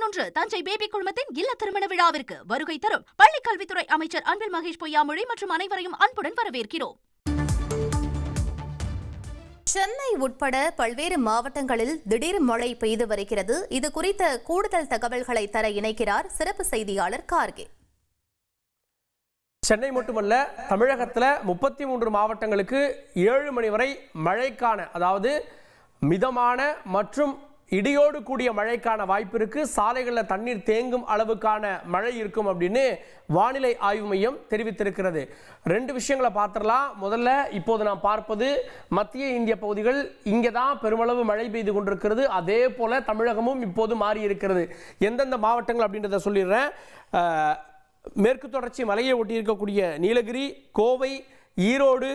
11 Thanjai baby குழுமத்தின் இல்ல திருமண விழாவிற்கு வருகை தரும் பள்ளிக் கல்வித்துறை அமைச்சர் அன்பில் மகேஷ் பொய்யாமொழி மற்றும் அனைவரையும் அன்புடன் வரவேற்கிறோம். சென்னை உட்பட பல்வேறு மாவட்டங்களில் திடீர் மழை பெய்து வருகிறது. இது குறித்த கூடுதல் தகவல்களை தர இணைக்கிறார் சிறப்பு செய்தியாளர் கார்கே. சென்னை மட்டுமல்ல, தமிழகத்தில் 33 மாவட்டங்களுக்கு 7 மணி வரை மழைக்கான, அதாவது மிதமான மற்றும் இடியோடு கூடிய மழைக்கான வாய்ப்பு இருக்கு. சாலைகளில் தண்ணீர் தேங்கும் அளவுக்கான மழை இருக்கும் அப்படின்னு வானிலை ஆய்வு மையம் தெரிவித்திருக்கிறது. 2 விஷயங்களை பார்த்துடலாம். முதல்ல இப்போது நாம் பார்ப்பது மத்திய இந்திய பகுதிகள். இங்கே தான் பெருமளவு மழை பெய்து கொண்டிருக்கிறது. அதே போல தமிழகமும் இப்போது மாறி இருக்கிறது. எந்தெந்த மாவட்டங்கள் அப்படின்றத சொல்லிடுறேன். மேற்கு தொடர்ச்சி மலையை ஒட்டி இருக்கக்கூடிய நீலகிரி, கோவை, ஈரோடு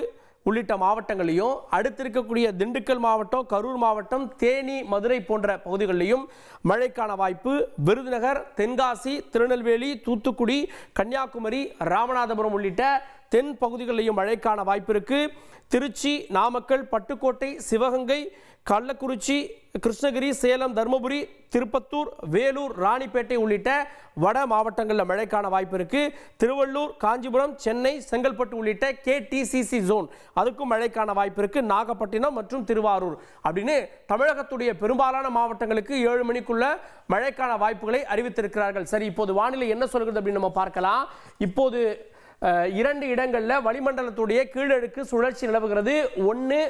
உள்ளிட்ட மாவட்டங்களையும், அடுத்து இருக்கக்கூடிய திண்டுக்கல் மாவட்டம், கரூர் மாவட்டம், தேனி, மதுரை போன்ற பகுதிகளிலும் மழைக்கான வாய்ப்பு. விருதுநகர், தென்காசி, திருநெல்வேலி, தூத்துக்குடி, கன்னியாகுமரி, ராமநாதபுரம் உள்ளிட்ட தென் பகுதிகளிலும் மழைக்கான வாய்ப்பு இருக்கு. திருச்சி, நாமக்கல், பட்டுக்கோட்டை, சிவகங்கை, கள்ளக்குறிச்சி, கிருஷ்ணகிரி, சேலம், தருமபுரி, திருப்பத்தூர், வேலூர், ராணிப்பேட்டை உள்ளிட்ட வட மாவட்டங்களில் மழைக்கான வாய்ப்பு இருக்கு. திருவள்ளூர், காஞ்சிபுரம், சென்னை, செங்கல்பட்டு உள்ளிட்ட KTCC ஜோன், அதுக்கும் மழைக்கான வாய்ப்பு இருக்கு. நாகப்பட்டினம் மற்றும் திருவாரூர் அப்படின்னு தமிழகத்துடைய பெரும்பாலான மாவட்டங்களுக்கு 7 மணிக்குள்ள மழைக்கான வாய்ப்புகளை அறிவித்திருக்கிறார்கள். சரி, இப்போது வானிலை என்ன சொல்கிறது அப்படின்னு நம்ம பார்க்கலாம். இப்போது 2 இடங்களில் வளிமண்டலத்துடைய கீழடுக்கு சுழற்சி நிலவுகிறது. ஒன்று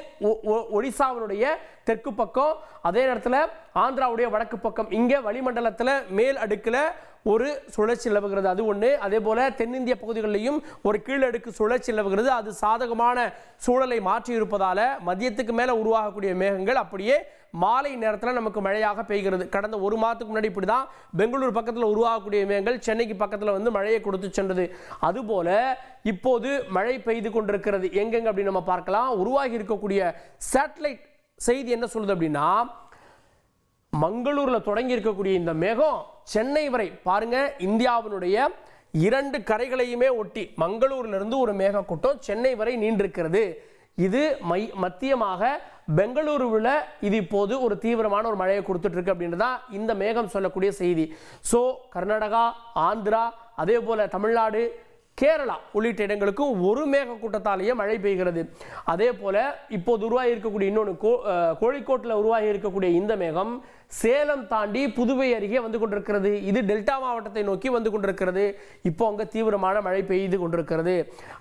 ஒடிசாவினுடைய தெற்கு பக்கம், அதே நேரத்தில் ஆந்திராவுடைய வடக்கு பக்கம். இங்கே வளிமண்டலத்தில் மேல் அடுக்கில் ஒரு சுழற்சி நிலவுகிறது, அது ஒன்று. அதே போல தென்னிந்திய பகுதிகளிலையும் ஒரு கீழடுக்கு சுழற்சி நிலவுகிறது. அது சாதகமான சூழலை மாற்றி இருப்பதால மதியத்துக்கு மேலே உருவாகக்கூடிய மேகங்கள் அப்படியே மாலை நேரத்தில் நமக்கு மழையாக பெய்கிறது. கடந்த 1 மாதத்துக்கு முன்னாடி இப்படி தான் பெங்களூர் பக்கத்தில் உருவாகக்கூடிய மேகங்கள் சென்னைக்கு பக்கத்தில் வந்து மழையை கொடுத்து சென்றது. அதுபோல இப்போது மழை பெய்து கொண்டிருக்கிறது. எங்கெங்க அப்படின்னு நம்ம பார்க்கலாம். உருவாகி இருக்கக்கூடிய சேட்டலைட் செய்தி என்ன சொல்லுது அப்படின்னா, மங்களூர்ல தொடங்கி இருக்கக்கூடிய இந்த மேகம் சென்னை வரை பாருங்க, இந்தியாவினுடைய 2 கரைகளையுமே ஒட்டி மங்களூர்ல இருந்து ஒரு மேகக்கூட்டம் சென்னை வரை நீண்டிருக்கிறது. இது மத்தியமாக பெங்களூருவில் இது இப்போது ஒரு தீவிரமான ஒரு மழையை கொடுத்துட்டு இருக்கு அப்படின்றதா இந்த மேகம் சொல்லக்கூடிய செய்தி. ஸோ கர்நாடகா, ஆந்திரா, அதே போல தமிழ்நாடு, கேரளா உள்ளிட்ட இடங்களுக்கும் ஒரு மேக கூட்டத்தாலேயே மழை பெய்கிறது. அதே போல இப்போது உருவாகி இருக்கக்கூடிய இன்னொன்று கோழிக்கோட்டில் உருவாகி இருக்கக்கூடிய இந்த மேகம் சேலம் தாண்டி புதுவை அருகே வந்து கொண்டிருக்கிறது. இது டெல்டா மாவட்டத்தை நோக்கி வந்து கொண்டிருக்கிறது. இப்போ அங்கே தீவிரமான மழை பெய்து கொண்டிருக்கிறது.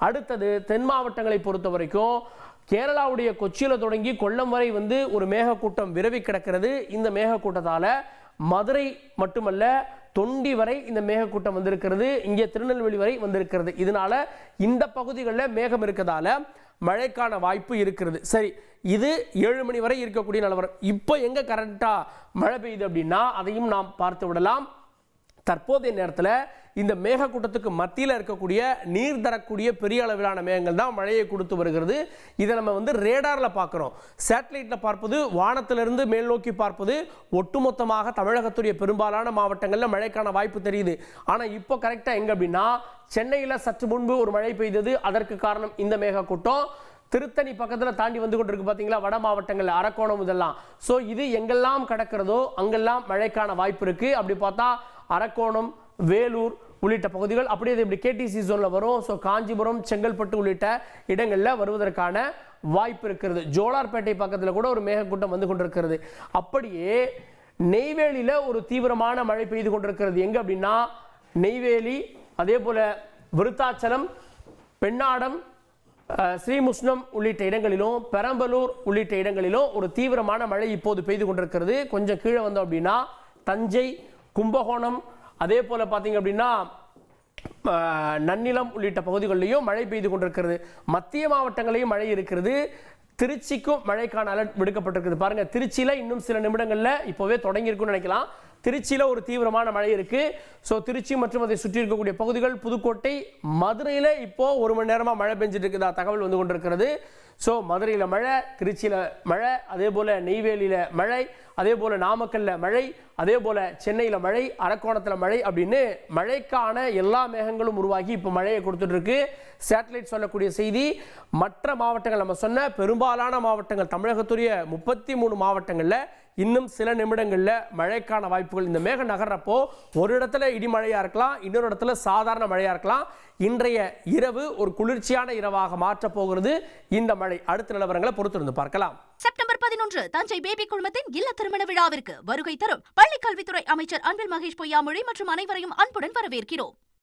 அடுத்தது தென் மாவட்டங்களை பொறுத்த வரைக்கும் கேரளாவுடைய கொச்சியில் தொடங்கி கொல்லம் வரை வந்து ஒரு மேகக்கூட்டம் விரவி கிடக்கிறது. இந்த மேகக்கூட்டத்தால் மதுரை மட்டுமல்ல, தொண்டி வரை இந்த மேகக்கூட்டம் வந்திருக்கிறது. இங்கே திருநெல்வேலி வரை வந்திருக்கிறது. இதனால இந்த பகுதிகளில் மேகம் இருக்கிறதால மழைக்கான வாய்ப்பு இருக்கிறது. சரி, இது 7 மணி வரை இருக்கக்கூடிய நிலவரம். இப்போ எங்க கரெக்டா மழை பெய்யுது அப்படின்னா அதையும் நாம் பார்த்து விடலாம். தற்போதைய நேரத்தில் இந்த மேகக்கூட்டத்துக்கு மத்தியில் இருக்கக்கூடிய நீர் தரக்கூடிய பெரிய அளவிலான மேகங்கள் தான் மழையை கொடுத்து வருகிறது. இதை நம்ம வந்து ரேடாரில் பார்க்குறோம். சேட்டலைட்டில் பார்ப்பது, வானத்திலிருந்து மேல் நோக்கி பார்ப்பது, ஒட்டுமொத்தமாக தமிழகத்துடைய பெரும்பாலான மாவட்டங்களில் மழைக்கான வாய்ப்பு தெரியுது. ஆனால் இப்போ கரெக்டாக எங்கே அப்படின்னா, சென்னையில் சற்று முன்பு ஒரு மழை பெய்தது. அதற்கு காரணம் இந்த மேகக்கூட்டம். திருத்தணி பக்கத்தில் தாண்டி வந்து கொண்டிருக்கு பார்த்தீங்களா, வட மாவட்டங்கள், அரக்கோணம் இதெல்லாம். ஸோ இது எங்கெல்லாம் கிடக்கிறதோ அங்கெல்லாம் மழைக்கான வாய்ப்பு இருக்குது. அப்படி பார்த்தா அரக்கோணம், வேலூர் உள்ளிட்ட பகுதிகள் அப்படியே இப்படி KTCC ஜோனில் வரும். ஸோ காஞ்சிபுரம், செங்கல்பட்டு உள்ளிட்ட இடங்களில் வருவதற்கான வாய்ப்பு இருக்கிறது. ஜோலார்பேட்டை பக்கத்தில் கூட ஒரு மேகக்கூட்டம் வந்து கொண்டிருக்கிறது. அப்படியே நெய்வேலியில் ஒரு தீவிரமான மழை பெய்து கொண்டிருக்கிறது. எங்கே அப்படின்னா, நெய்வேலி, அதே போல் விருத்தாச்சலம், பெண்ணாடம், ஸ்ரீமுஷ்ணம் உள்ளிட்ட இடங்களிலும், பெரம்பலூர் உள்ளிட்ட இடங்களிலும் ஒரு தீவிரமான மழை இப்போது பெய்து கொண்டிருக்கிறது. கொஞ்சம் கீழே வந்தோம் அப்படின்னா தஞ்சை, கும்பகோணம், அதே போல பார்த்தீங்க அப்படின்னா நன்னிலம் உள்ளிட்ட பகுதிகளிலையும் மழை பெய்து கொண்டிருக்கிறது. மத்திய மாவட்டங்களையும் மழை இருக்கிறது. திருச்சிக்கும் மழைக்கான அலர்ட் விடுக்கப்பட்டிருக்கிறது. பாருங்க, திருச்சியில இன்னும் சில நிமிடங்கள்ல இப்போவே தொடங்கி இருக்குன்னு நினைக்கலாம். திருச்சியில் ஒரு தீவிரமான மழை இருக்கு. ஸோ திருச்சி மற்றும் அதை சுற்றி இருக்கக்கூடிய பகுதிகள், புதுக்கோட்டை, மதுரையில் இப்போ 1 மணி நேரமாக மழை பெஞ்சிட்டு இருக்குதா தகவல் வந்து கொண்டிருக்கிறது. ஸோ மதுரையில் மழை, திருச்சியில் மழை, அதே போல் நெய்வேலியில் மழை, அதே போல் நாமக்கல்லில் மழை, அதே போல் சென்னையில் மழை, அரக்கோணத்தில் மழை அப்படின்னு மழைக்கான எல்லா மேகங்களும் உருவாகி இப்போ மழையை கொடுத்துட்டு இருக்கு. சேட்டலைட் சொல்லக்கூடிய செய்தி. மற்ற மாவட்டங்கள், நம்ம சொன்ன பெரும்பாலான மாவட்டங்கள், தமிழகத்துடைய 33 மாவட்டங்களில் இன்னும் சில நிமிடங்கள்ல மழைக்கான வாய்ப்புகள். இந்த மேகம் நகர்றப்போ ஒரு இடத்துல இடிமழையா இருக்கலாம், இன்னொரு இடத்துல சாதாரண மழையா இருக்கலாம். இன்றைய இரவு ஒரு குளிர்ச்சியான இரவாக மாற்றப் போகிறது இந்த மழை. அடுத்த நிலவரங்களை பொறுத்திருந்து பார்க்கலாம். செப்டம்பர் 11 தஞ்சை பேபி குழுமத்தின் இல்ல திருமண விழாவிற்கு வருகை தரும் பள்ளி கல்வித்துறை அமைச்சர் அன்பில் மகேஷ் பொய்யாமொழி மற்றும் அனைவரையும் அன்புடன் வரவேற்கிறோம்.